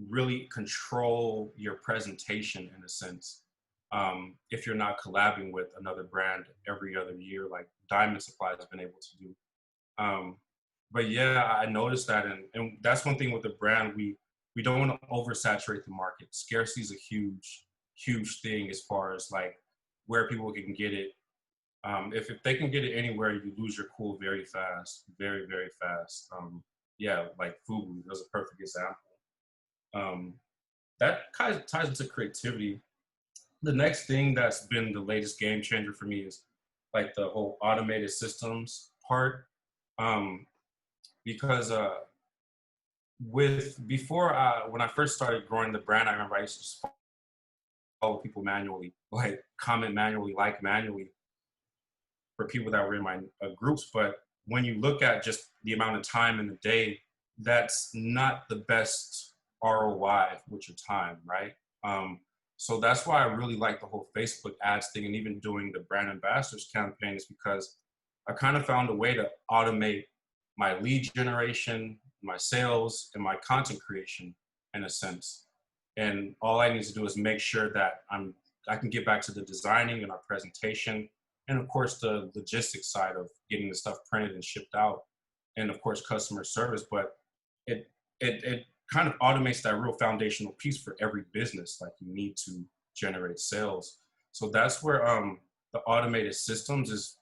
[SPEAKER 1] really control your presentation, in a sense. If you're not collabing with another brand every other year, like Diamond Supply has been able to do. But yeah, I noticed that, and that's one thing with the brand, we don't want to oversaturate the market. Scarcity is a huge thing as far as like where people can get it. If they can get it anywhere, you lose your cool very fast, very, very fast. Yeah, like Fubu, that's a perfect example. That kind of ties into creativity. The next thing that's been the latest game changer for me is like the whole automated systems part. Because when I first started growing the brand, I remember I used to just follow people manually, like comment manually, like manually, for people that were in my groups. But when you look at just the amount of time in the day, that's not the best ROI with your time, right? So that's why I really like the whole Facebook ads thing, and even doing the brand ambassadors campaign, is because I kind of found a way to automate my lead generation, my sales, and my content creation, in a sense. And all I need to do is make sure that I can get back to the designing and our presentation, and of course the logistics side of getting the stuff printed and shipped out, and of course customer service. But it kind of automates that real foundational piece for every business, like you need to generate sales. So that's where the automated systems is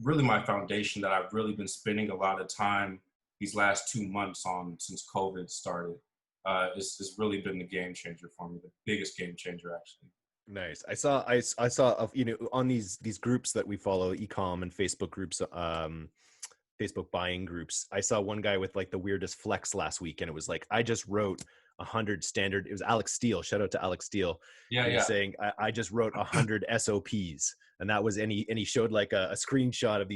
[SPEAKER 1] really my foundation that I've really been spending a lot of time these last 2 months on since COVID started. It's really been the game changer for me, the biggest game changer, actually.
[SPEAKER 2] Nice. I saw on these groups that we follow, e-com and Facebook groups, Facebook buying groups. I saw one guy with like the weirdest flex last week, and it was like, I just wrote 100 standard. It was Alex Stiehl. Shout out to Alex Stiehl.
[SPEAKER 1] Yeah,
[SPEAKER 2] He was saying, I just wrote 100 SOPs. And that was, and he showed like a screenshot of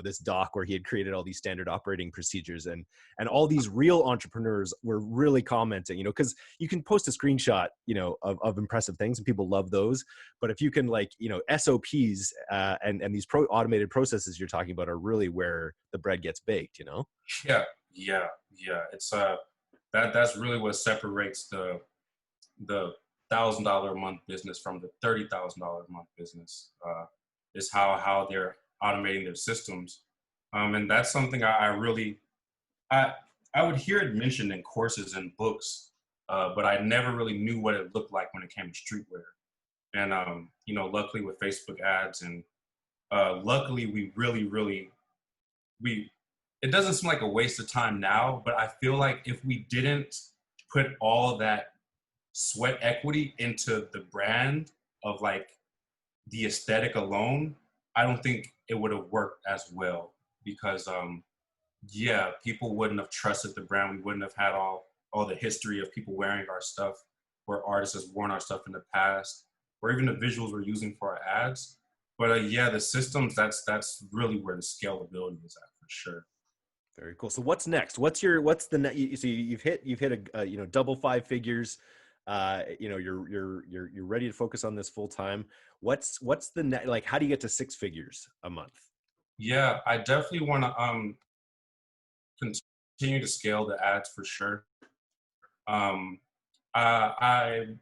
[SPEAKER 2] this doc where he had created all these standard operating procedures, and all these real entrepreneurs were really commenting, because you can post a screenshot, of impressive things, and people love those. But if you can, like, SOPs and these automated processes you're talking about are really where the bread gets baked.
[SPEAKER 1] Yeah. It's that's really what separates the $1,000 a month business from the $30,000 a month business, is how they're automating their systems. And that's something I really would hear it mentioned in courses and books, but I never really knew what it looked like when it came to streetwear. And luckily with Facebook ads, and luckily we really it doesn't seem like a waste of time now, but I feel like if we didn't put all that sweat equity into the brand of like the aesthetic alone, I don't think it would have worked as well, because people wouldn't have trusted the brand. We wouldn't have had all the history of people wearing our stuff, where artists has worn our stuff in the past, or even the visuals we're using for our ads. But the systems, that's really where the scalability is at, for sure.
[SPEAKER 2] Very cool. So what's next? What's the next? So you've hit a double 5 figures. You're ready to focus on this full time. What's the net, like, how do you get to 6 figures a month?
[SPEAKER 1] Yeah, I definitely want to continue to scale the ads, for sure. I'm right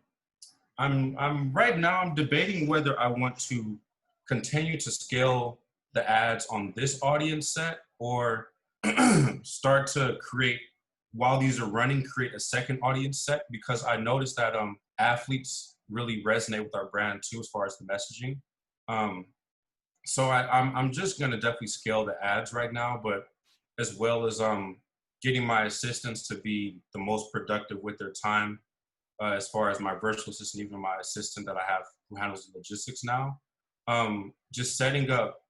[SPEAKER 1] now, I'm debating whether I want to continue to scale the ads on this audience set, or start to create, while these are running, create a second audience set, because I noticed that athletes really resonate with our brand too, as far as the messaging. So I'm just gonna definitely scale the ads right now, but as well as getting my assistants to be the most productive with their time, as far as my virtual assistant, even my assistant that I have who handles the logistics now. Just setting up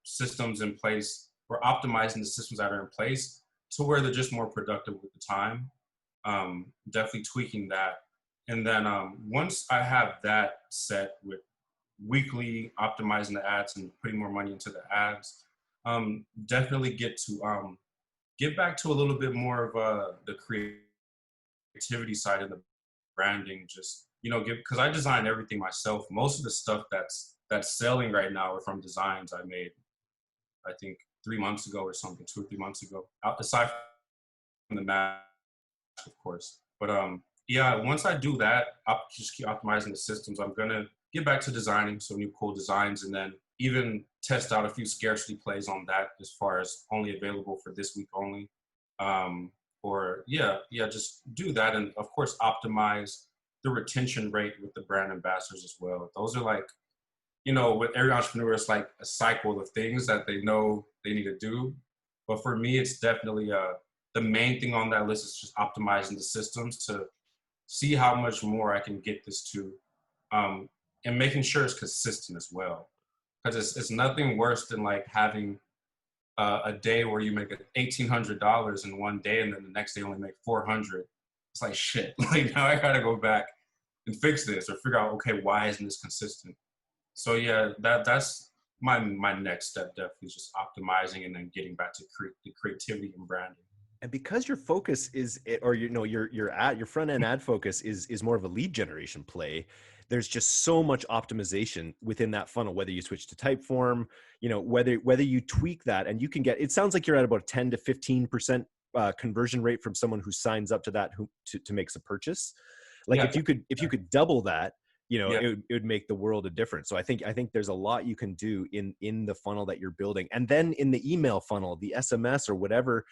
[SPEAKER 1] systems in place, or optimizing the systems that are in place to where they're just more productive with the time. Definitely tweaking that. And then once I have that set, with weekly optimizing the ads and putting more money into the ads, definitely get back to a little bit more of the creativity side of the branding. Just, because I design everything myself. Most of the stuff that's selling right now are from designs I made, I think 3 months ago or something, 2 or 3 months ago, aside from the mask, of course. But once I do that, I'll just keep optimizing the systems. I'm gonna get back to designing some new cool designs, and then even test out a few scarcity plays on that, as far as only available for this week only. Just do that, and of course optimize the retention rate with the brand ambassadors as well. Those are like, with every entrepreneur, it's like a cycle of things that they know they need to do. But for me, it's definitely the main thing on that list is just optimizing the systems to see how much more I can get this to, and making sure it's consistent as well. Because it's nothing worse than like having a day where you make $1,800 in one day, and then the next day only make $400. It's like, shit, like now I gotta go back and fix this, or figure out, okay, why isn't this consistent? So yeah, that's my next step, definitely just optimizing and then getting back to the creativity and branding.
[SPEAKER 2] And because your focus is, or your front end ad focus is more of a lead generation play, there's just so much optimization within that funnel, whether you switch to Typeform, whether you tweak that, and you can get, it sounds like you're at about 10 to 15% conversion rate from someone who signs up to that, to makes a purchase. Like, if you could double that, it would make the world a difference. So I think there's a lot you can do in the funnel that you're building. And then in the email funnel, the SMS, or whatever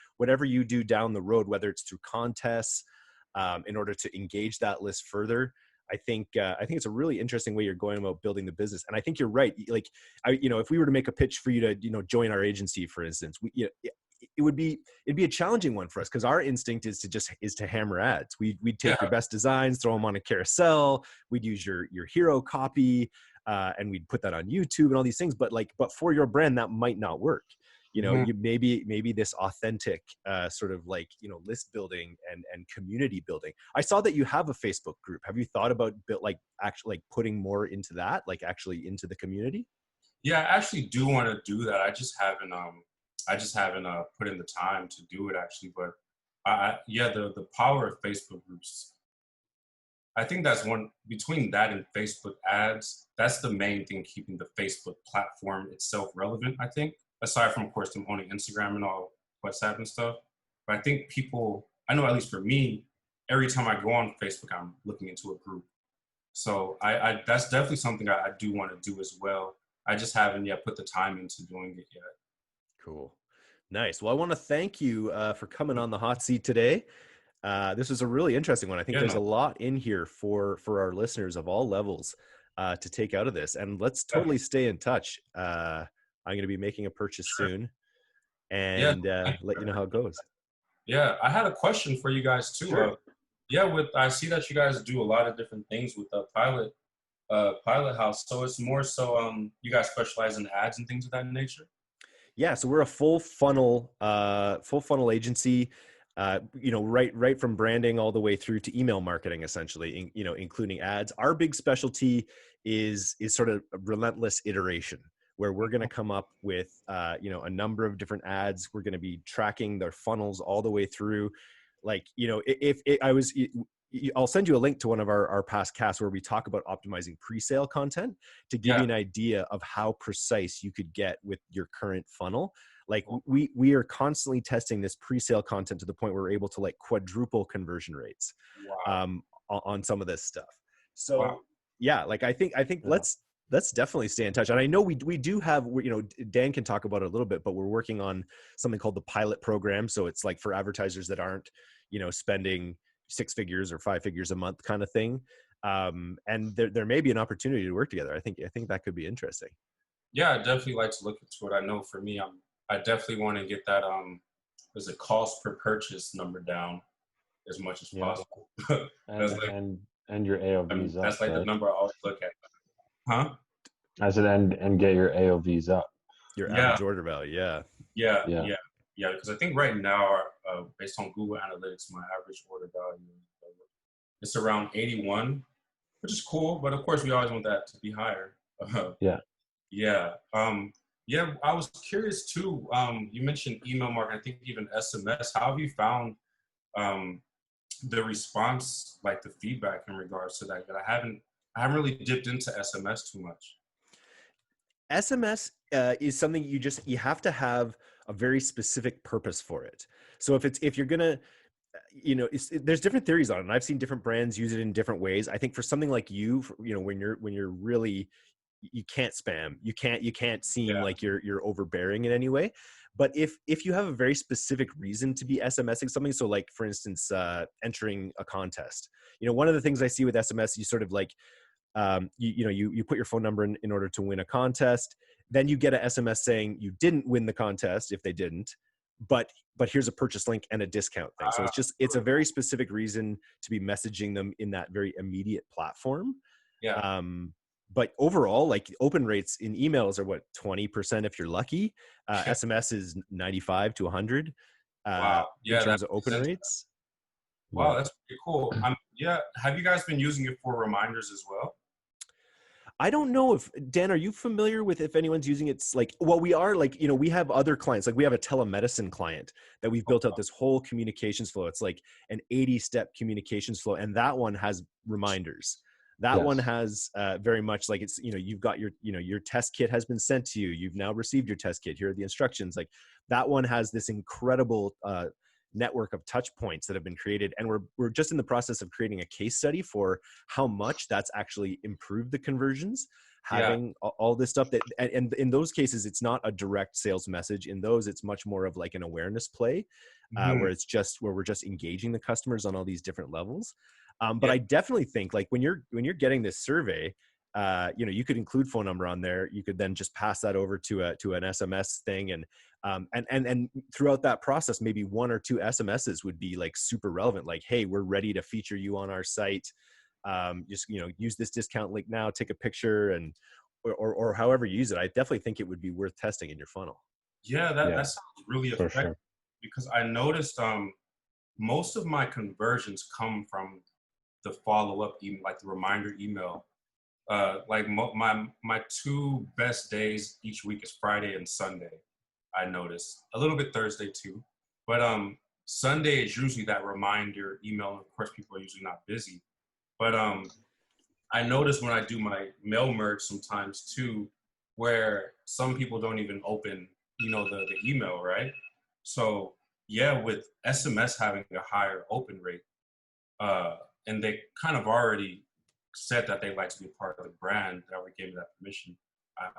[SPEAKER 2] you do down the road, whether it's through contests, in order to engage that list further. I think it's a really interesting way you're going about building the business. And I think you're right. Like, if we were to make a pitch for you to, join our agency, for instance, it'd be a challenging one for us, because our instinct is to hammer ads. We'd take your best designs, throw them on a carousel. We'd use your hero copy, and we'd put that on YouTube and all these things. But for your brand, that might not work. you maybe this authentic sort of like, list building and community building. I saw that you have a Facebook group. Have you thought about like actually like putting more into that, like actually into the community?
[SPEAKER 1] Yeah, I actually do want to do that. I just haven't put in the time to do it actually. But yeah, the power of Facebook groups, I think that's one, between that and Facebook ads, that's the main thing keeping the Facebook platform itself relevant, I think, aside from, of course, them owning Instagram and all WhatsApp and stuff. But I think people, I know at least for me, every time I go on Facebook, I'm looking into a group. So I that's definitely something I do want to do as well. I just haven't yet put the time into doing it yet.
[SPEAKER 2] Cool. Nice. Well, I want to thank you for coming on the hot seat today. This was a really interesting one. I think there's a lot in here for our listeners of all levels to take out of this. And let's totally stay in touch. I'm going to be making a purchase soon, and let you know how it goes.
[SPEAKER 1] Yeah, I had a question for you guys too.
[SPEAKER 2] Sure.
[SPEAKER 1] I see that you guys do a lot of different things with the Pilot House. So it's more so you guys specialize in ads and things of that nature?
[SPEAKER 2] Yeah, so we're a full funnel agency. Right from branding all the way through to email marketing, essentially, including ads. Our big specialty is sort of a relentless iteration, where we're going to come up with, a number of different ads. We're going to be tracking their funnels all the way through. Like, I'll send you a link to one of our past casts where we talk about optimizing pre-sale content to give you an idea of how precise you could get with your current funnel. Like we are constantly testing this pre-sale content to the point where we're able to like quadruple conversion rates on some of this stuff. So like I think let's definitely stay in touch. And I know we do have, Dan can talk about it a little bit, but we're working on something called the pilot program. So it's like for advertisers that aren't, spending 6 figures or 5 figures a month kind of thing. And there may be an opportunity to work together. I think that could be interesting.
[SPEAKER 1] Yeah, I'd definitely like to look into it. I know for me, I definitely want to get that there's a cost per purchase number down as much as possible.
[SPEAKER 3] and your AOVs up.
[SPEAKER 1] That's like the number I always look at. Huh?
[SPEAKER 3] I said and get your AOVs up.
[SPEAKER 2] Your average order value,
[SPEAKER 1] Yeah, because I think right now, based on Google Analytics, my average order value is around 81, which is cool. But of course, we always want that to be higher. I was curious too. You mentioned email marketing, I think even SMS. How have you found the response, like the feedback in regards to that? I haven't really dipped into SMS too much.
[SPEAKER 2] SMS is something you have to have a very specific purpose for it. So if you're gonna, there's different theories on it, and I've seen different brands use it in different ways. I think for something like when you're really, you can't spam, you can't seem like you're overbearing in any way. But if you have a very specific reason to be SMSing something, so like for instance, entering a contest, one of the things I see with SMS, you sort of like, you put your phone number in order to win a contest. Then you get a SMS saying you didn't win the contest if they didn't, but here's a purchase link and a discount thing. So it's a very specific reason to be messaging them in that very immediate platform. But overall, like open rates in emails are 20% if you're lucky. SMS is 95 to 100 in terms of open rates.
[SPEAKER 1] Wow, that's pretty cool. Have you guys been using it for reminders as well?
[SPEAKER 2] I don't know if, Dan, are you familiar with if anyone's using it? We are we have other clients, like we have a telemedicine client that we've built out this whole communications flow. It's like an 80-step communications flow. And that one has reminders. That one has very much like it's, you've got your test kit has been sent to you. You've now received your test kit. Here are the instructions. Like that one has this incredible network of touch points that have been created. And we're just in the process of creating a case study for how much that's actually improved the conversions, having all this stuff and in those cases, it's not a direct sales message. In those, it's much more of like an awareness play where we're just engaging the customers on all these different levels. But I definitely think like when you're getting this survey, you could include phone number on there. You could then just pass that over to an SMS thing. And throughout that process, maybe 1 or 2 SMSs would be like super relevant. Like, hey, we're ready to feature you on our site. Just, use this discount link now, take a picture or however you use it. I definitely think it would be worth testing in your funnel.
[SPEAKER 1] Yeah, that sounds really
[SPEAKER 3] for
[SPEAKER 1] effective
[SPEAKER 3] sure.
[SPEAKER 1] because I noticed most of my conversions come from the follow-up email, like the reminder email. Like my two best days each week is Friday and Sunday. I notice a little bit Thursday too, but Sunday is usually that reminder email. And of course, people are usually not busy, but I notice when I do my mail merge sometimes too, where some people don't even open, the email, right? So yeah, with SMS having a higher open rate, and they kind of already said that they'd like to be a part of the brand that we gave me that permission.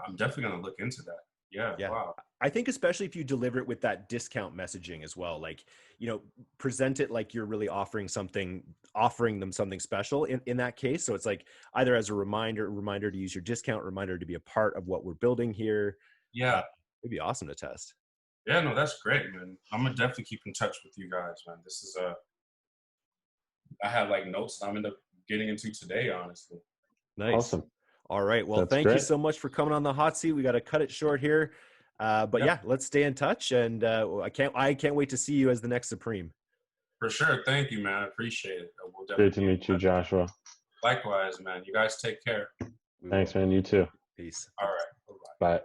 [SPEAKER 1] I'm definitely gonna look into that. Yeah,
[SPEAKER 2] Yeah.
[SPEAKER 1] wow.
[SPEAKER 2] I think especially if you deliver it with that discount messaging as well, like, present it like you're really offering them something special in that case. So it's like either as a reminder to use your discount, reminder to be a part of what we're building here.
[SPEAKER 1] Yeah,
[SPEAKER 2] It'd be awesome to test.
[SPEAKER 1] yeah, no, that's great, man. I'm gonna definitely keep in touch with you guys, man. This is I have like notes that I'm end up getting into today, honestly.
[SPEAKER 2] Nice.
[SPEAKER 3] Awesome.
[SPEAKER 2] All right. Well,
[SPEAKER 3] That's
[SPEAKER 2] thank you
[SPEAKER 3] great.
[SPEAKER 2] so much for coming on the hot seat. We got to cut it short here. But yeah, let's stay in touch. And I can't wait to see you as the next Supreme.
[SPEAKER 1] For sure. Thank you, man. I appreciate it. We'll
[SPEAKER 3] Great to meet you, Joshua.
[SPEAKER 1] Likewise, man. You guys take care.
[SPEAKER 3] Thanks, man. You too.
[SPEAKER 2] Peace.
[SPEAKER 1] All right.
[SPEAKER 3] Bye.